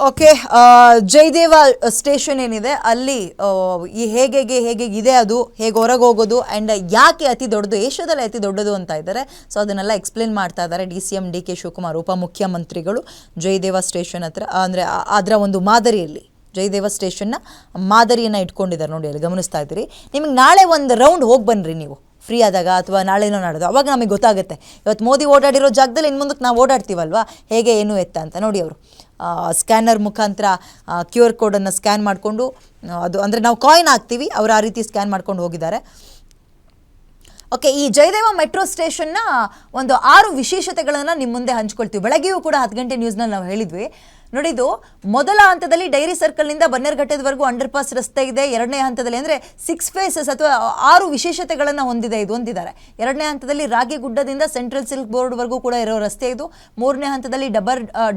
Okay, Jayadeva station ಏನಿದೆ ಅಲ್ಲಿ ಈ ಹೇಗೆ ಇದೆ, ಅದು ಹೇಗೆ ಹೊರಗೆ ಹೋಗೋದು ಆ್ಯಂಡ್ ಯಾಕೆ ಅತಿ ದೊಡ್ಡದು, ಏಷ್ಯಾದಲ್ಲೇ ಅತಿ ದೊಡ್ಡದು ಅಂತ ಇದ್ದಾರೆ. ಸೊ ಅದನ್ನೆಲ್ಲ ಎಕ್ಸ್ಪ್ಲೇನ್ ಮಾಡ್ತಾ ಇದ್ದಾರೆ DCM DK ಶಿವಕುಮಾರ್ ಉಪಮುಖ್ಯಮಂತ್ರಿಗಳು ಜಯದೇವ ಸ್ಟೇಷನ್ ಹತ್ರ. ಅಂದರೆ ಅದರ ಒಂದು ಮಾದರಿಯಲ್ಲಿ ಜಯದೇವ ಸ್ಟೇಷನ್ನ ಮಾದರಿಯನ್ನು ಇಟ್ಕೊಂಡಿದ್ದಾರೆ ನೋಡಿ, ಅಲ್ಲಿ ಗಮನಿಸ್ತಾ ಇದ್ದೀರಿ. ನಿಮಗೆ ನಾಳೆ ಒಂದು ರೌಂಡ್ ಹೋಗಿ ಬನ್ನಿರಿ ನೀವು ಫ್ರೀ ಆದಾಗ, ಅಥವಾ ನಾಳೆನೋ ನಾಡೋದು, ಅವಾಗ ನಮಗೆ ಗೊತ್ತಾಗುತ್ತೆ. ಇವತ್ತು ಮೋದಿ ಓಡಾಡಿರೋ ಜಾಗದಲ್ಲಿ ಇನ್ನು ಮುಂದಕ್ಕೆ ನಾವು ಓಡಾಡ್ತೀವಲ್ವಾ, ಹೇಗೆ ಏನು ಎತ್ತ ಅಂತ. ನೋಡಿ, ಅವರು ಸ್ಕ್ಯಾನರ್ ಮುಖಾಂತರ QR ಕೋಡನ್ನು ಸ್ಕ್ಯಾನ್ ಮಾಡಿಕೊಂಡು, ಅದು ಅಂದರೆ ನಾವು ಕಾಯಿನ್ ಹಾಕ್ತೀವಿ, ಅವರು ಆ ರೀತಿ ಸ್ಕ್ಯಾನ್ ಮಾಡ್ಕೊಂಡು ಹೋಗಿದ್ದಾರೆ. ಓಕೆ, ಈ ಜಯದೇವ ಮೆಟ್ರೋ ಸ್ಟೇಷನ್ನ ಒಂದು 6 ವಿಶೇಷತೆಗಳನ್ನು ನಿಮ್ಮ ಮುಂದೆ ಹಂಚ್ಕೊಳ್ತೀವಿ. ಬೆಳಗ್ಗೆಯೂ ಕೂಡ 10 ಗಂಟೆ ನ್ಯೂಸ್ನಲ್ಲಿ ನಾವು ಹೇಳಿದ್ವಿ. ನೋಡಿದ್ದು ಮೊದಲ ಹಂತದಲ್ಲಿ ಡೈರಿ ಸರ್ಕಲ್ನಿಂದ ಬನ್ನೇರುಘಟ್ಟದವರೆಗೂ ಅಂಡರ್ ಪಾಸ್ ರಸ್ತೆ ಇದೆ. ಎರಡನೇ ಹಂತದಲ್ಲಿ ಅಂದರೆ 6 ಫೇಸಸ್ ಅಥವಾ 6 ವಿಶೇಷತೆಗಳನ್ನು ಹೊಂದಿದೆ ಇದು ಅಂತಿದ್ದಾರೆ. ಎರಡನೇ ಹಂತದಲ್ಲಿ ರಾಗಿಗುಡ್ಡದಿಂದ ಸೆಂಟ್ರಲ್ ಸಿಲ್ಕ್ ಬೋರ್ಡ್ವರೆಗೂ ಕೂಡ ಇರೋ ರಸ್ತೆ ಇದು. ಮೂರನೇ ಹಂತದಲ್ಲಿ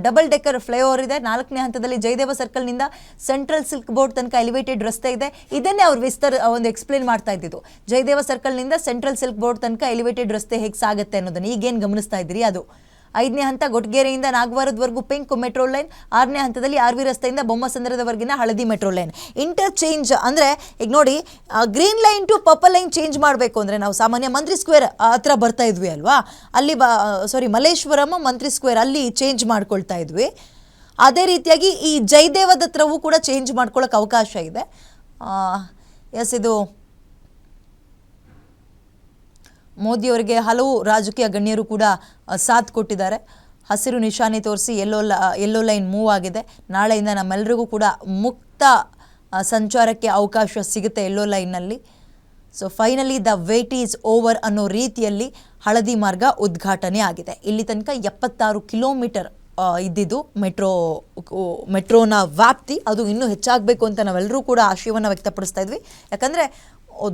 ಡಬಲ್ ಡೆಕ್ಕರ್ ಫ್ಲೈಓವರ್ ಇದೆ. 4ನೇ ಹಂತದಲ್ಲಿ ಜಯದೇವ ಸರ್ಕಲ್ನಿಂದ ಸೆಂಟ್ರಲ್ ಸಿಲ್ಕ್ ಬೋರ್ಡ್ ತನಕ ಎಲಿವೇಟೆಡ್ ರಸ್ತೆ ಇದೆ. ಇದನ್ನೇ ಅವ್ರು ಒಂದು ಎಕ್ಸ್ಪ್ಲೇನ್ ಮಾಡ್ತಾ ಇದ್ದಿದ್ದು, ಜಯದೇವ ಸರ್ಕಲ್ನಿಂದ ಸೆಂಟ್ರಲ್ ಸಿಲ್ಕ್ ಬೋರ್ಡ್ ತನಕ ಎಲಿವೇಟೆಡ್ ರಸ್ತೆ ಹೇಗೆ ಸಾಗುತ್ತೆ ಅನ್ನೋದನ್ನು ಈಗೇನು ಗಮನಿಸ್ತಾ ಇದ್ದೀರಿ ಅದು. 5ನೇ ಹಂತ ಗೊಟ್ಗೆರೆಯಿಂದ ನಾಗವಾರದವರೆಗೂ ಪಿಂಕ್ ಮೆಟ್ರೋ ಲೈನ್. 6ನೇ ಹಂತದಲ್ಲಿ RV ರಸ್ತೆಯಿಂದ ಬೊಮ್ಮಸಂದ್ರದವರೆಗಿನ ಹಳದಿ ಮೆಟ್ರೋ ಲೈನ್. ಇಂಟರ್ಚೇಂಜ್ ಅಂದರೆ ಈಗ ನೋಡಿ, green line to purple line change ಮಾಡಬೇಕು ಅಂದರೆ ನಾವು ಸಾಮಾನ್ಯ ಮಂತ್ರಿ ಸ್ಕ್ವೇರ್ ಹತ್ರ ಬರ್ತಾ ಇದ್ವಿ ಅಲ್ವಾ, ಅಲ್ಲಿ ಮಲ್ಲೇಶ್ವರಂ ಮಂತ್ರಿ ಸ್ಕ್ವೇರ್ ಅಲ್ಲಿ ಚೇಂಜ್ ಮಾಡ್ಕೊಳ್ತಾ ಇದ್ವಿ. ಅದೇ ರೀತಿಯಾಗಿ ಈ ಜಯದೇವದ ಹತ್ರವೂ ಕೂಡ ಚೇಂಜ್ ಮಾಡ್ಕೊಳ್ಳೋಕೆ ಅವಕಾಶ ಇದೆ. ಇದು ಮೋದಿಯವರಿಗೆ ಹಲವು ರಾಜಕೀಯ ಗಣ್ಯರು ಕೂಡ ಸಾಥ್ ಕೊಟ್ಟಿದ್ದಾರೆ. ಹಸಿರು ನಿಶಾನೆ ತೋರಿಸಿ ಯೆಲ್ಲೋ ಲೈನ್ ಮೂವ್ ಆಗಿದೆ. ನಾಳೆಯಿಂದ ನಮ್ಮೆಲ್ಲರಿಗೂ ಕೂಡ ಮುಕ್ತ ಸಂಚಾರಕ್ಕೆ ಅವಕಾಶ ಸಿಗುತ್ತೆ ಯೆಲ್ಲೋ ಲೈನ್ನಲ್ಲಿ. So finally the wait is over ಅನ್ನೋ ರೀತಿಯಲ್ಲಿ ಹಳದಿ ಮಾರ್ಗ ಉದ್ಘಾಟನೆ ಆಗಿದೆ. ಇಲ್ಲಿ ತನಕ 76 ಕಿಲೋಮೀಟರ್ ಇದ್ದಿದ್ದು ಮೆಟ್ರೋನ ವ್ಯಾಪ್ತಿ, ಅದು ಇನ್ನೂ ಹೆಚ್ಚಾಗಬೇಕು ಅಂತ ನಾವೆಲ್ಲರೂ ಕೂಡ ಆಶಯವನ್ನು ವ್ಯಕ್ತಪಡಿಸ್ತಾ ಇದ್ವಿ. ಯಾಕಂದರೆ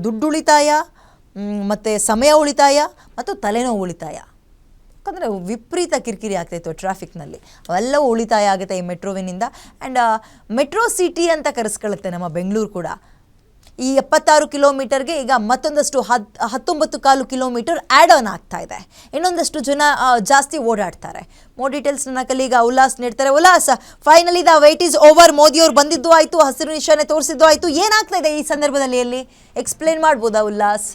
ದುಡ್ಡು ಉಳಿತಾಯ ಮತ್ತು ಸಮಯ ಉಳಿತಾಯ ಮತ್ತು ತಲೆನೋವು ಉಳಿತಾಯ. ಯಾಕಂದರೆ ವಿಪರೀತ ಕಿರಿಕಿರಿ ಆಗ್ತಾಯಿತ್ತು ಟ್ರಾಫಿಕ್ನಲ್ಲಿ, ಅವೆಲ್ಲವೂ ಉಳಿತಾಯ ಆಗುತ್ತೆ ಈ ಮೆಟ್ರೋವಿನಿಂದ. ಆ್ಯಂಡ್ ಮೆಟ್ರೋ ಸಿಟಿ ಅಂತ ಕರೆಸ್ಕೊಳ್ಳುತ್ತೆ ನಮ್ಮ ಬೆಂಗಳೂರು ಕೂಡ. ಈ 76 ಕಿಲೋಮೀಟರ್ಗೆ ಈಗ ಮತ್ತೊಂದಷ್ಟು 19.25 ಕಿಲೋಮೀಟರ್ ಆ್ಯಡ್ ಆನ್ ಆಗ್ತಾ ಇದೆ. ಇನ್ನೊಂದಷ್ಟು ಜನ ಜಾಸ್ತಿ ಓಡಾಡ್ತಾರೆ. ಮೋರ್ ಡೀಟೇಲ್ಸ್ನ ಕಲೀಗ ಉಲ್ಲಾಸ್ ನೀಡ್ತಾರೆ. Ullas, finally the wait is over. ಮೋದಿಯವರು ಬಂದಿದ್ದು ಆಯಿತು, ಹಸಿರು ನಿಶಾನೆ ತೋರಿಸಿದ್ದು ಆಯಿತು. ಏನಾಗ್ತಾ ಇದೆ ಈ ಸಂದರ್ಭದಲ್ಲಿ, ಅಲ್ಲಿ ಎಕ್ಸ್ಪ್ಲೇನ್ ಮಾಡ್ಬೋದಾ ಉಲ್ಲಾಸ್?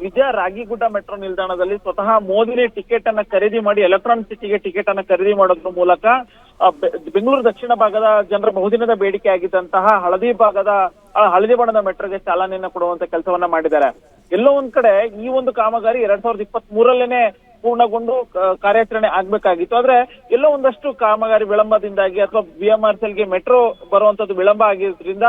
ವಿಜಯ, ರಾಗಿಗುಡ್ಡ ಮೆಟ್ರೋ ನಿಲ್ದಾಣದಲ್ಲಿ ಸ್ವತಃ ಮೋದಿನೇ ಟಿಕೆಟ್ ಅನ್ನ ಖರೀದಿ ಮಾಡಿ ಎಲೆಕ್ಟ್ರಾನಿಕ್ ಸಿಟಿಗೆ ಟಿಕೆಟ್ ಅನ್ನ ಖರೀದಿ ಮಾಡೋದ್ರ ಮೂಲಕ ಬೆಂಗಳೂರು ದಕ್ಷಿಣ ಭಾಗದ ಜನರ ಬಹುದಿನದ ಬೇಡಿಕೆ ಆಗಿದ್ದಂತಹ ಹಳದಿ ಬಣ್ಣದ ಮೆಟ್ರೋಗೆ ಚಾಲನೆಯನ್ನ ಕೊಡುವಂತ ಕೆಲಸವನ್ನ ಮಾಡಿದ್ದಾರೆ. ಎಲ್ಲೋ ಒಂದ್ ಕಡೆ ಈ ಒಂದು ಕಾಮಗಾರಿ 2023ರಲ್ಲೇನೆ ಪೂರ್ಣಗೊಂಡು ಕಾರ್ಯಾಚರಣೆ ಆಗ್ಬೇಕಾಗಿತ್ತು. ಆದ್ರೆ ಎಲ್ಲೋ ಒಂದಷ್ಟು ಕಾಮಗಾರಿ ವಿಳಂಬದಿಂದಾಗಿ ಅಥವಾ BMRCLಗೆ ಮೆಟ್ರೋ ಬರುವಂತದ್ದು ವಿಳಂಬ ಆಗಿರೋದ್ರಿಂದ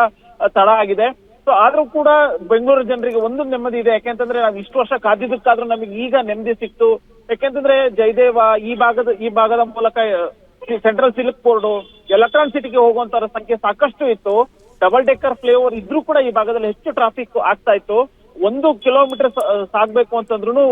ತಡ ಆಗಿದೆ. ಆದ್ರೂ ಕೂಡ ಬೆಂಗಳೂರು ಜನರಿಗೆ ಒಂದು ನೆಮ್ಮದಿ ಇದೆ. ಯಾಕೆಂತಂದ್ರೆ ನಾವು ಇಷ್ಟು ವರ್ಷ ಕಾದಿದ್ದಕ್ಕಾದ್ರೂ ನಮಗೆ ಈಗ ನೆಮ್ಮದಿ ಸಿಕ್ತು. ಯಾಕೆಂತಂದ್ರೆ ಜಯದೇವ ಈ ಭಾಗದ ಮೂಲಕ ಸೆಂಟ್ರಲ್ ಸಿಲ್ಕ್ ಬೋರ್ಡ್ ಎಲೆಕ್ಟ್ರಾನಿಕ್ ಸಿಟಿಗೆ ಹೋಗುವಂತರ ಸಂಖ್ಯೆ ಸಾಕಷ್ಟು ಇತ್ತು. ಡಬಲ್ ಡೆಕ್ಕರ್ ಫ್ಲೈಓವರ್ ಇದ್ರೂ ಕೂಡ ಈ ಭಾಗದಲ್ಲಿ ಹೆಚ್ಚು ಟ್ರಾಫಿಕ್ ಆಗ್ತಾ ಇತ್ತು. 1 ಕಿಲೋಮೀಟರ್ ಸಾಗ್ಬೇಕು ಅಂತಂದ್ರೂ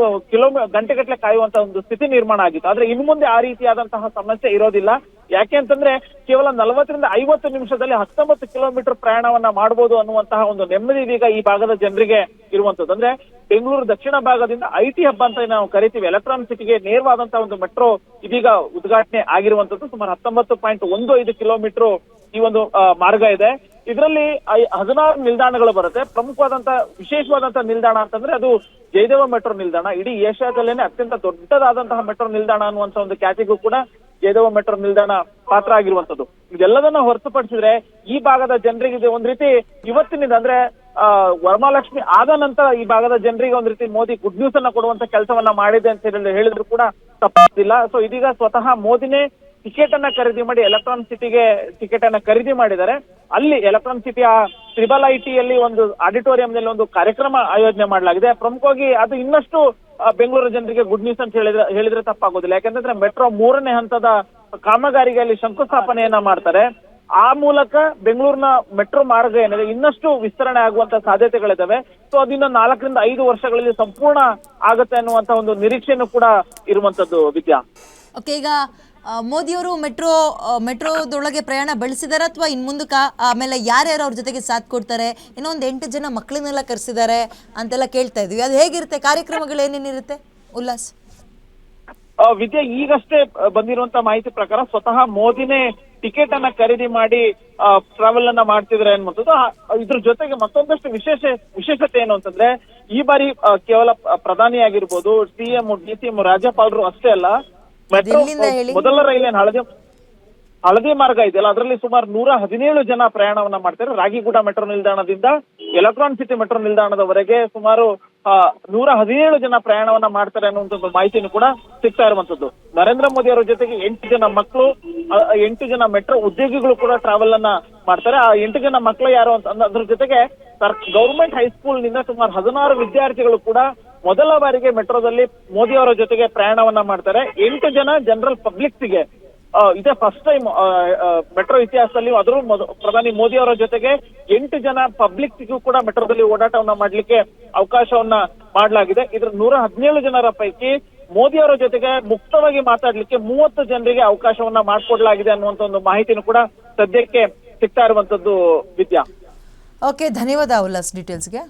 ಗಂಟೆಗಟ್ಟಲೆ ಕಾಯುವಂತ ಒಂದು ಸ್ಥಿತಿ ನಿರ್ಮಾಣ ಆಗಿತ್ತು. ಆದ್ರೆ ಇನ್ನು ಮುಂದೆ ಆ ರೀತಿಯಾದಂತಹ ಸಮಸ್ಯೆ ಇರೋದಿಲ್ಲ. ಯಾಕೆ ಅಂತಂದ್ರೆ ಕೇವಲ 40ರಿಂದ 50 ನಿಮಿಷದಲ್ಲಿ 19 ಕಿಲೋಮೀಟರ್ ಪ್ರಯಾಣವನ್ನ ಮಾಡಬಹುದು ಅನ್ನುವಂತಹ ಒಂದು ನೆಮ್ಮದಿ ಇದೀಗ ಈ ಭಾಗದ ಜನರಿಗೆ ಇರುವಂತದ್ದು. ಅಂದ್ರೆ ಬೆಂಗಳೂರು ದಕ್ಷಿಣ ಭಾಗದಿಂದ IT ಹಬ್ ಅಂತ ನಾವು ಕರಿತೀವಿ, ಎಲೆಕ್ಟ್ರಾನಿಕ್ ಸಿಟಿಗೆ ನೇರವಾದಂತಹ ಒಂದು ಮೆಟ್ರೋ ಇದೀಗ ಉದ್ಘಾಟನೆ ಆಗಿರುವಂತದ್ದು. ಸುಮಾರು 19.15 ಕಿಲೋಮೀಟರ್ ಈ ಒಂದು ಮಾರ್ಗ ಇದೆ. ಇದರಲ್ಲಿ 16 ನಿಲ್ದಾಣಗಳು ಬರುತ್ತೆ. ವಿಶೇಷವಾದಂತಹ ನಿಲ್ದಾಣ ಅಂತಂದ್ರೆ ಅದು ಜಯದೇವ ಮೆಟ್ರೋ ನಿಲ್ದಾಣ. ಇಡೀ ಏಷ್ಯಾದಲ್ಲೇನೆ ಅತ್ಯಂತ ದೊಡ್ಡದಾದಂತಹ ಮೆಟ್ರೋ ನಿಲ್ದಾಣ ಅನ್ನುವಂತ ಒಂದು ಖ್ಯಾತಿಗೂ ಕೂಡ ಜಯದೇವ ಮೆಟ್ರೋ ನಿಲ್ದಾಣ ಪಾತ್ರ ಆಗಿರುವಂತದ್ದು. ಇದೆಲ್ಲದನ್ನ ಹೊರತುಪಡಿಸಿದ್ರೆ ಈ ಭಾಗದ ಜನರಿಗೆ ಒಂದ್ ರೀತಿ ಇವತ್ತಿನಿಂದ ಅಂದ್ರೆ ವರಮಹಾಲಕ್ಷ್ಮಿ ಆದ ನಂತರ ಈ ಭಾಗದ ಜನರಿಗೆ ಒಂದ್ ರೀತಿ ಮೋದಿ ಗುಡ್ ನ್ಯೂಸ್ ಅನ್ನ ಕೊಡುವಂತ ಕೆಲಸವನ್ನ ಮಾಡಿದೆ ಅಂತ ಹೇಳಿದ್ರು ಕೂಡ ತಪ್ಪಾಗಿಲ್ಲ. ಸೊ ಇದೀಗ ಸ್ವತಃ ಮೋದಿನೇ ಟಿಕೆಟ್ ಅನ್ನ ಖರೀದಿ ಮಾಡಿ ಎಲೆಕ್ಟ್ರಾನಿಕ್ ಸಿಟಿಗೆ ಟಿಕೆಟ್ ಅನ್ನ ಖರೀದಿ ಮಾಡಿದ್ದಾರೆ. ಅಲ್ಲಿ ಎಲೆಕ್ಟ್ರಾನಿಕ್ ಸಿಟಿಯ IIITಯಲ್ಲಿ ಒಂದು ಆಡಿಟೋರಿಯಂನಲ್ಲಿ ಒಂದು ಕಾರ್ಯಕ್ರಮ ಆಯೋಜನೆ ಮಾಡಲಾಗಿದೆ. ಪ್ರಮುಖವಾಗಿ ಅದು ಇನ್ನಷ್ಟು ಬೆಂಗಳೂರು ಜನರಿಗೆ ಗುಡ್ ನ್ಯೂಸ್ ಅಂತ ಹೇಳಿದ್ರೆ ತಪ್ಪಾಗೋದಿಲ್ಲ. ಯಾಕಂತಂದ್ರೆ ಮೆಟ್ರೋ 3ನೇ ಹಂತದ ಕಾಮಗಾರಿಗೆ ಅಲ್ಲಿ ಶಂಕುಸ್ಥಾಪನೆಯನ್ನ ಮಾಡ್ತಾರೆ. ಆ ಮೂಲಕ ಬೆಂಗಳೂರಿನ ಮೆಟ್ರೋ ಮಾರ್ಗ ಏನಿದೆ ಇನ್ನಷ್ಟು ವಿಸ್ತರಣೆ ಆಗುವಂತ ಸಾಧ್ಯತೆಗಳಿದಾವೆ. ಸೊ ಅದಿನ್ನ 4ರಿಂದ 5 ವರ್ಷಗಳಲ್ಲಿ ಸಂಪೂರ್ಣ ಆಗುತ್ತೆ ಅನ್ನುವಂತ ಒಂದು ನಿರೀಕ್ಷೆನೂ ಕೂಡ ಇರುವಂತದ್ದು. ವಿದ್ಯಾ, ಓಕೆ, ಈಗ ಮೋದಿಯವರು ಮೆಟ್ರೋದೊಳಗೆ ಪ್ರಯಾಣ ಬೆಳೆಸಿದಾರೆ ಅಥವಾ ಇನ್ನು ಮುಂದಕ್ಕೆ ಆಮೇಲೆ ಯಾರ್ಯಾರು ಅವ್ರ ಜೊತೆಗೆ ಸಾಥ್ ಕೊಡ್ತಾರೆ? ಇನ್ನೊಂದು 8 ಜನ ಮಕ್ಕಳನ್ನೆಲ್ಲ ಕರೆಸಿದ್ದಾರೆ ಅಂತೆಲ್ಲ ಕೇಳ್ತಾ ಇದ್ವಿ. ಅದು ಹೇಗಿರುತ್ತೆ, ಕಾರ್ಯಕ್ರಮಗಳು ಏನೇನಿರುತ್ತೆ ಉಲ್ಲಾಸ್? ವಿದ್ಯಾ, ಈಗಷ್ಟೇ ಬಂದಿರುವಂತ ಮಾಹಿತಿ ಪ್ರಕಾರ ಸ್ವತಃ ಮೋದಿನೇ ಟಿಕೆಟ್ ಅನ್ನ ಖರೀದಿ ಮಾಡಿ ಟ್ರಾವೆಲ್ ಅನ್ನ ಮಾಡ್ತಿದ್ರೆ ಅನ್ನುವಂಥದ್ದು. ಇದ್ರ ಜೊತೆಗೆ ಮತ್ತೊಂದಷ್ಟು ವಿಶೇಷತೆ ಏನು ಅಂತಂದ್ರೆ, ಈ ಬಾರಿ ಕೇವಲ ಪ್ರಧಾನಿಯಾಗಿರ್ಬೋದು, ಸಿಎಂ, ಡಿಸಿಎಂ, ರಾಜ್ಯಪಾಲರು ಅಷ್ಟೇ ಅಲ್ಲ, ಮೆಟ್ರೋ ಮೊದಲ ರೈಲೇನ್ ಹಳದಿ ಮಾರ್ಗ ಇದೆಯಲ್ಲ, ಅದರಲ್ಲಿ ಸುಮಾರು 117 ಜನ ಪ್ರಯಾಣವನ್ನ ಮಾಡ್ತಾರೆ. ರಾಗಿಗುಡ ಮೆಟ್ರೋ ನಿಲ್ದಾಣದಿಂದ ಎಲೆಕ್ಟ್ರಾನ್ ಸಿಟಿ ಮೆಟ್ರೋ ನಿಲ್ದಾಣದವರೆಗೆ ಸುಮಾರು 117 ಜನ ಪ್ರಯಾಣವನ್ನ ಮಾಡ್ತಾರೆ ಅನ್ನುವಂಥದ್ದು ಮಾಹಿತಿನೂ ಕೂಡ ಸಿಗ್ತಾ ಇರುವಂತದ್ದು. ನರೇಂದ್ರ ಮೋದಿ ಅವರ ಜೊತೆಗೆ 8 ಜನ ಮಕ್ಕಳು, 8 ಜನ ಮೆಟ್ರೋ ಉದ್ಯೋಗಿಗಳು ಕೂಡ ಟ್ರಾವೆಲ್ ಅನ್ನ ಮಾಡ್ತಾರೆ. ಆ 8 ಜನ ಮಕ್ಕಳು ಯಾರು ಅಂತ ಅದ್ರ ಜೊತೆಗೆ ಗವರ್ಮೆಂಟ್ ಹೈಸ್ಕೂಲ್ ನಿಂದ ಸುಮಾರು 16 ವಿದ್ಯಾರ್ಥಿಗಳು ಕೂಡ ಮೊದಲ ಬಾರಿಗೆ ಮೆಟ್ರೋದಲ್ಲಿ ಮೋದಿ ಅವರ ಜೊತೆಗೆ ಪ್ರಯಾಣವನ್ನ ಮಾಡ್ತಾರೆ. 8 ಜನ ಜನರಲ್ ಪಬ್ಲಿಕ್ಸ್ಗೆ ಇದೇ ಫಸ್ಟ್ ಟೈಮ್ ಮೆಟ್ರೋ ಇತಿಹಾಸದಲ್ಲಿ, ಅದರ ಪ್ರಧಾನಿ ಮೋದಿ ಅವರ ಜೊತೆಗೆ 8 ಜನ ಪಬ್ಲಿಕ್ಗೂ ಕೂಡ ಮೆಟ್ರೋದಲ್ಲಿ ಓಡಾಟವನ್ನ ಮಾಡ್ಲಿಕ್ಕೆ ಅವಕಾಶವನ್ನ ಮಾಡಲಾಗಿದೆ. ಇದ್ರ 117 ಜನರ ಪೈಕಿ ಮೋದಿ ಅವರ ಜೊತೆಗೆ ಮುಕ್ತವಾಗಿ ಮಾತಾಡ್ಲಿಕ್ಕೆ 30 ಜನರಿಗೆ ಅವಕಾಶವನ್ನ ಮಾಡಿಕೊಡ್ಲಾಗಿದೆ ಅನ್ನುವಂತ ಒಂದು ಮಾಹಿತಿನೂ ಕೂಡ ಸದ್ಯಕ್ಕೆ ಸಿಗ್ತಾ ಇರುವಂತದ್ದು ವಿದ್ಯಾ. ಓಕೆ, ಧನ್ಯವಾದ ಉಲ್ಲಾಸ್ ಡೀಟೇಲ್ಸ್ಗೆ.